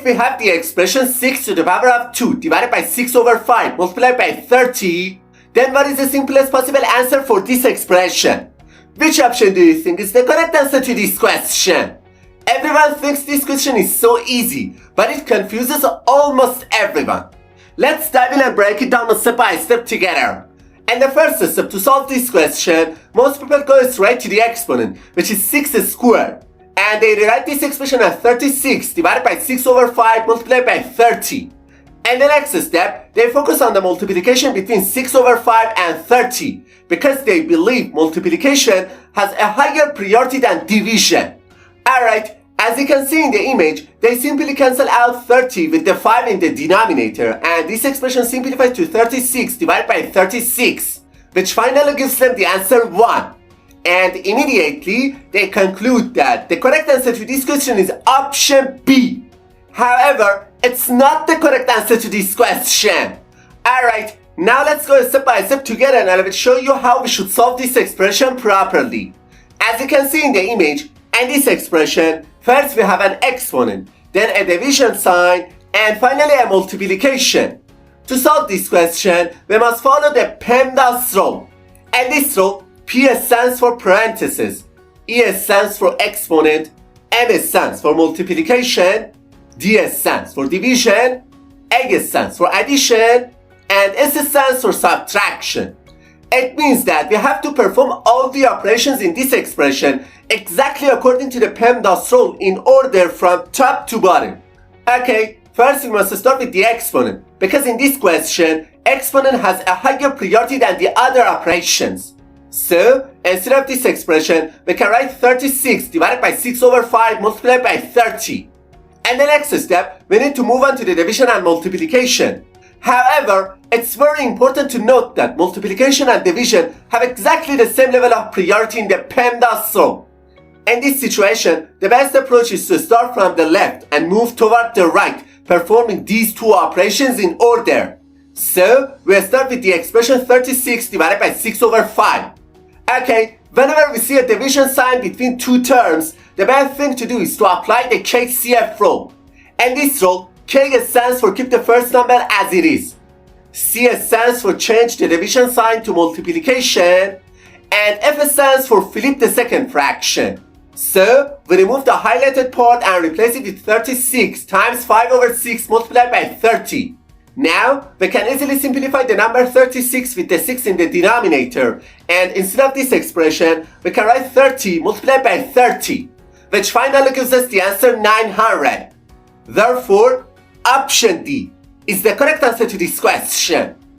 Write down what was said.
if we have the expression 6 to the power of 2 divided by 6 over 5 multiplied by 30, then what is the simplest possible answer for this expression? Which option do you think is the correct answer to this question? Everyone thinks this question is so easy, but it confuses almost everyone. Let's dive in and break it down step by step together. And the first step to solve this question, most people go straight to the exponent, which is 6 squared. And they rewrite this expression as 36 divided by 6 over 5 multiplied by 30. And the next step, they focus on the multiplication between 6 over 5 and 30 because they believe multiplication has a higher priority than division. Alright, as you can see in the image, they simply cancel out 30 with the 5 in the denominator, and this expression simplifies to 36 divided by 36, which finally gives them the answer 1. And immediately, they conclude that the correct answer to this question is option B. However, it's not the correct answer to this question. Alright, now let's go step by step together and I will show you how we should solve this expression properly. As you can see in the image, in this expression, first we have an exponent, then a division sign, and finally a multiplication. To solve this question, we must follow the PEMDAS rule. And this rule, P stands for parentheses, E stands for exponent, M stands for multiplication, D stands for division, A stands for addition, and S stands for subtraction. It means that we have to perform all the operations in this expression exactly according to the PEMDAS rule in order from top to bottom. Okay, first we must start with the exponent, because in this question, exponent has a higher priority than the other operations. So, instead of this expression, we can write 36 divided by 6 over 5 multiplied by 30. And the next step, we need to move on to the division and multiplication. However, it's very important to note that multiplication and division have exactly the same level of priority in the PEMDAS rule. In this situation, the best approach is to start from the left and move toward the right, performing these two operations in order. So, we start with the expression 36 divided by 6 over 5. Okay, whenever we see a division sign between two terms, the best thing to do is to apply the KCF rule. And this rule, K stands for keep the first number as it is, C stands for change the division sign to multiplication, and F stands for flip the second fraction. So, we remove the highlighted part and replace it with 36 times 5 over 6 multiplied by 30. Now, we can easily simplify the number 36 with the 6 in the denominator, and instead of this expression, we can write 30 multiplied by 30, which finally gives us the answer 900. Therefore, option D is the correct answer to this question.